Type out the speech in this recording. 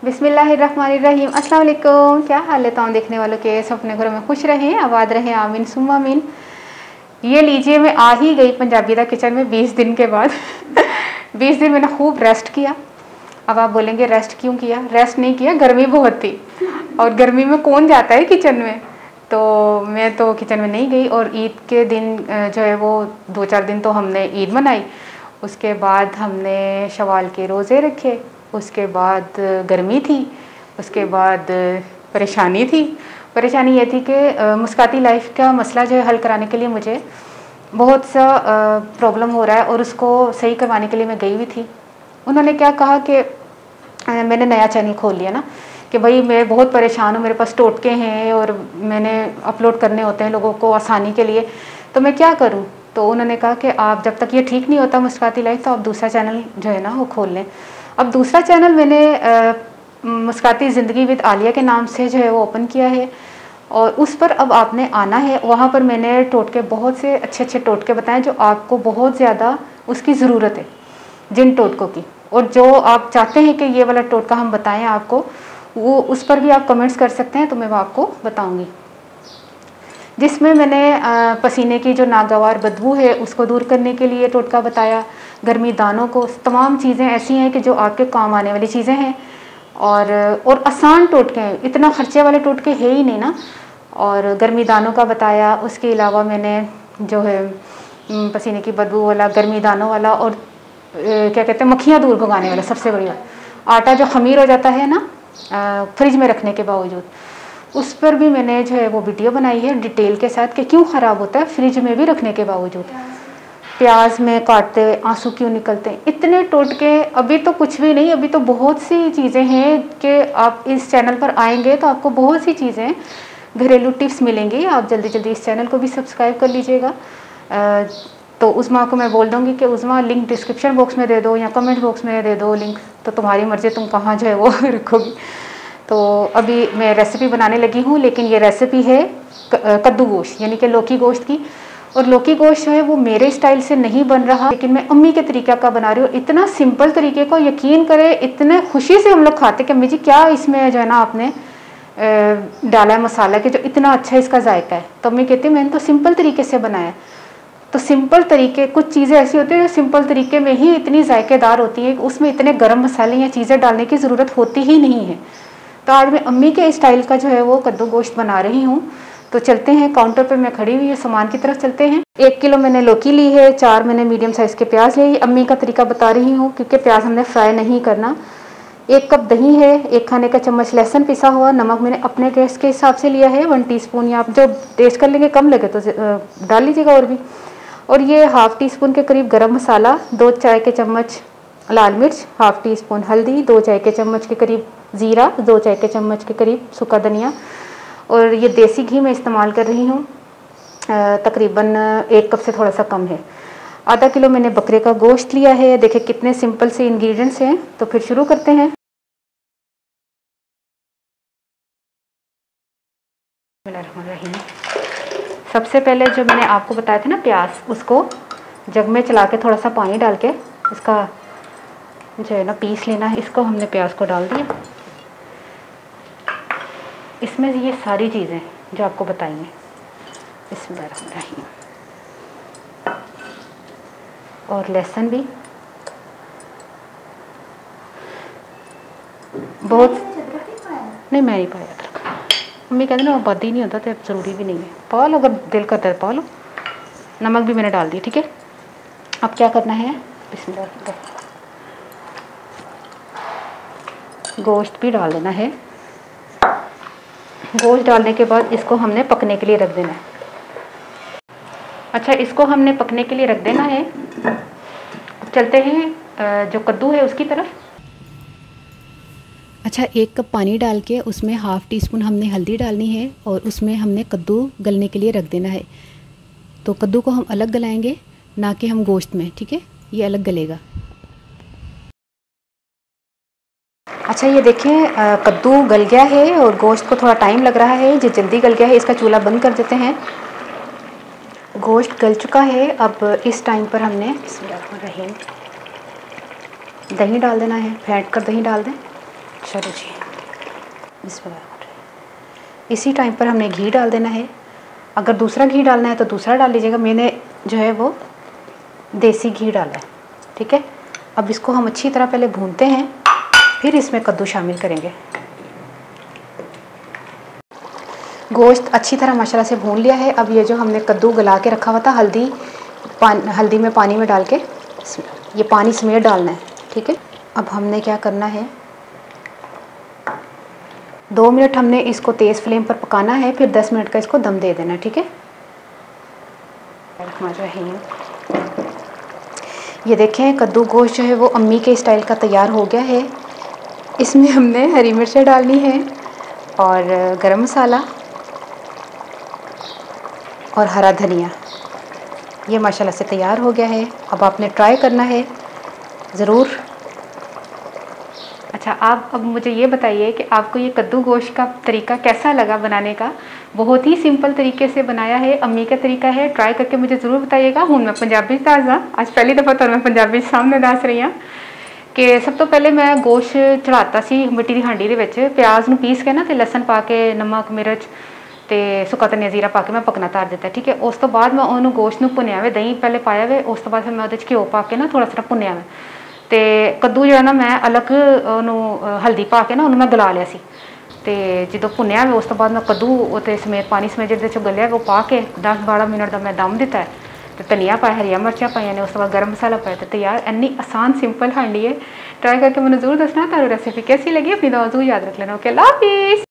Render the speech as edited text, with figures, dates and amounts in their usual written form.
बिस्मिल्लाहिर्रहमानिर्रहीम। अस्सलाम वालेकुम। क्या हाल है तमाम देखने वालों के? सब अपने घरों में खुश रहें, आबाद रहें, आमीन सुम्मा आमीन। ये लीजिए, मैं आ ही गई पंजाबी दा किचन में 20 दिन के बाद। 20 दिन मैंने खूब रेस्ट किया। अब आप बोलेंगे रेस्ट क्यों किया? रेस्ट नहीं किया, गर्मी बहुत थी और गर्मी में कौन जाता है किचन में, तो मैं तो किचन में नहीं गई। और ईद के दिन जो है वो 2-4 दिन तो हमने ईद मनाई, उसके बाद हमने शवाल के रोज़े रखे, उसके बाद गर्मी थी, उसके बाद परेशानी थी। परेशानी ये थी कि मुस्काती लाइफ का मसला जो है हल कराने के लिए मुझे बहुत सा प्रॉब्लम हो रहा है और उसको सही करवाने के लिए मैं गई हुई थी। उन्होंने क्या कहा कि मैंने नया चैनल खोल लिया ना कि भाई मैं बहुत परेशान हूँ, मेरे पास टोटके हैं और मैंने अपलोड करने होते हैं लोगों को आसानी के लिए, तो मैं क्या करूँ। तो उन्होंने कहा कि आप जब तक ये ठीक नहीं होता मुस्काती लाइफ, तो आप दूसरा चैनल जो है ना वो खोल लें। अब दूसरा चैनल मैंने मुस्काती ज़िंदगी विद आलिया के नाम से जो है वो ओपन किया है और उस पर अब आपने आना है। वहाँ पर मैंने टोटके बहुत से अच्छे टोटके बताएं जो आपको बहुत ज़्यादा उसकी ज़रूरत है, जिन टोटकों की, और जो आप चाहते हैं कि ये वाला टोटका हम बताएं आपको, वो उस पर भी आप कमेंट्स कर सकते हैं, तो मैं वो आपको बताऊँगी। जिसमें मैंने पसीने की जो नागवार बदबू है उसको दूर करने के लिए टोटका बताया, गर्मी दानों को, तमाम चीज़ें ऐसी हैं कि जो आपके काम आने वाली चीज़ें हैं और आसान टोटके हैं, इतना खर्चे वाले टोटके है ही नहीं ना। और गर्मी दानों का बताया, उसके अलावा मैंने जो है पसीने की बदबू वाला, गर्मी दानों वाला और क्या कहते हैं मक्खियाँ दूर भगाने वाला, सबसे बड़ी बात, आटा जो खमीर हो जाता है ना फ्रिज में रखने के बावजूद, उस पर भी मैंने जो है वो वीडियो बनाई है डिटेल के साथ कि क्यों ख़राब होता है फ्रिज में भी रखने के बावजूद। प्याज में काटते हुए आंसू क्यों निकलते हैं, इतने टोटके। अभी तो कुछ भी नहीं, अभी तो बहुत सी चीज़ें हैं कि आप इस चैनल पर आएंगे तो आपको बहुत सी चीज़ें घरेलू टिप्स मिलेंगी। आप जल्दी जल्दी इस चैनल को भी सब्सक्राइब कर लीजिएगा। तो उज़मा को मैं बोल दूँगी कि उज़मा लिंक डिस्क्रिप्शन बॉक्स में दे दो या कमेंट बॉक्स में दे दो लिंक, तो तुम्हारी मर्ज़ी तुम कहाँ जो है वो रखोगी। तो अभी मैं रेसिपी बनाने लगी हूँ, लेकिन ये रेसिपी है कद्दू गोश्त यानी कि लौकी गोश्त की। और लौकी गोश्त जो है वो मेरे स्टाइल से नहीं बन रहा, लेकिन मैं अम्मी के तरीक़ा का बना रही हूँ। इतना सिंपल तरीके को यकीन करें, इतने खुशी से हम लोग खाते कि अम्मी जी क्या इसमें जो है ना आपने डाला है मसाला कि जो इतना अच्छा इसका जायका है। तो अम्मी कहती है मैंने तो सिंपल तरीके से बनाया। तो सिंपल तरीके, कुछ चीज़ें ऐसी होती हैं जो सिंपल तरीके में ही इतनी जायकेदार होती हैं, उसमें इतने गर्म मसाले या चीज़ें डालने की ज़रूरत होती ही नहीं है। तो आज मैं अम्मी के स्टाइल का जो है वो कद्दू गोश्त बना रही हूँ। तो चलते हैं, काउंटर पे मैं खड़ी हुई है, सामान की तरफ चलते हैं। 1 किलो मैंने लौकी ली है, 4 मैंने मीडियम साइज़ के प्याज लिए। अम्मी का तरीका बता रही हूँ क्योंकि प्याज हमने फ्राई नहीं करना। 1 कप दही है, 1 खाने का चम्मच लहसुन पिसा हुआ, नमक मैंने अपने टेस्ट के हिसाब से लिया है 1 टीस्पून, या आप जो टेस्ट कर लेंगे कम लगे तो डाल लीजिएगा और भी। और ये ½ टीस्पून के करीब गरम मसाला, 2 चाय के चम्मच लाल मिर्च, ½ टीस्पून हल्दी, 2 चाय के चम्मच के करीब ज़ीरा, 2 चाय के चम्मच के करीब सूखा धनिया। और ये देसी घी मैं इस्तेमाल कर रही हूँ, तकरीबन 1 कप से थोड़ा सा कम है। ½ किलो मैंने बकरे का गोश्त लिया है। देखिए कितने सिंपल से इंग्रेडिएंट्स हैं। तो फिर शुरू करते हैं। सबसे पहले जो मैंने आपको बताया था ना प्याज, उसको जग में चला के थोड़ा सा पानी डाल के इसका जो है ना पीस लेना है। इसको हमने प्याज को डाल दिया, इसमें ये सारी चीज़ें जो आपको बताएंगे, बिस्मिल्लाह, और लहसुन भी बहुत नहीं, मैं नहीं पाया अदरक। मम्मी कहते ना आबादी नहीं होता तो ज़रूरी भी नहीं है, पा लो अगर दिल करता है पा लो। नमक भी मैंने डाल दी, ठीक है। अब क्या करना है, बिस्मिल्लाह, गोश्त भी डाल देना है। गोश्त डालने के बाद इसको हमने पकने के लिए रख देना है। अच्छा, इसको हमने पकने के लिए रख देना है। अब चलते हैं जो कद्दू है उसकी तरफ। अच्छा, 1 कप पानी डाल के उसमें ½ टीस्पून हमने हल्दी डालनी है और उसमें हमने कद्दू गलने के लिए रख देना है। तो कद्दू को हम अलग गलाएंगे, ना कि हम गोश्त में, ठीक है, ये अलग गलेगा। अच्छा, ये देखिए कद्दू गल गया है और गोश्त को थोड़ा टाइम लग रहा है, जो जल्दी गल गया है। इसका चूल्हा बंद कर देते हैं। गोश्त गल चुका है। अब इस टाइम पर हमने दही डाल देना है, फेंट कर दही डाल दें। चलो जी, इसी टाइम पर हमने घी डाल देना है। अगर दूसरा घी डालना है तो दूसरा डाल लीजिएगा, मैंने जो है वो देसी घी डाला है, ठीक है। अब इसको हम अच्छी तरह पहले भूनते हैं, फिर इसमें कद्दू शामिल करेंगे। गोश्त अच्छी तरह माशाल्लाह से भून लिया है। अब ये जो हमने कद्दू गला के रखा हुआ था हल्दी में पानी में डाल के, ये पानी समेत डालना है, ठीक है। अब हमने क्या करना है, 2 मिनट हमने इसको तेज़ फ्लेम पर पकाना है, फिर 10 मिनट का इसको दम दे देना, ठीक है। ये देखें कद्दू गोश्त जो है वो अम्मी के स्टाइल का तैयार हो गया है। इसमें हमने हरी मिर्चें डालनी है और गरम मसाला और हरा धनिया। ये माशाल्लाह से तैयार हो गया है। अब आपने ट्राई करना है ज़रूर। अच्छा, आप अब मुझे ये बताइए कि आपको ये कद्दू गोश्त का तरीका कैसा लगा बनाने का। बहुत ही सिंपल तरीके से बनाया है, अम्मी का तरीका है। ट्राई करके मुझे ज़रूर बताइएगा। हूँ मैं पंजाबी दासा, आज पहली दफ़ा तो मैं पंजाबी सामने दस रही हाँ कि सब तो पहले मैं गोश्त चढ़ाता सी मिट्टी की हांडी के प्याज में पीस के ना, लसन पा के, नमक मिर्च तो सुक्का धनिया जीरा पा के मैं पकना तार दिता, ठीक है। उस तो बाद मैं उन्होंने गोश्त में भुनिया वे, दही पहले पाया वे, उस तो बाद फिर मैं उहदे घ्यो पा के ना थोड़ा सा भुनिया वे, तो कद्दू जो ना मैं अलग उन्होंने हल्दी पा के ना उन्होंने मैं गला लिया सी। तो जो भुनिया वे उस तो बाद मैं कद्दू उते समेत पानी समेत जिहदे गलिया वो पा के 10-12 मिनट का मैं दम दिता है। तो धनिया पाया, हरिया मिर्चा पाई ने, उस तो बाद गर्म मसाला पाया। तो तैयार इन्नी आसान सिंपल हांडी है। ट्राई करके मैंने जरूर दसना। तारू रेसिपी कैसी लगी, अपनी दुआ जरूर याद रख लेना। ओके, अल्लाह हाफिज़।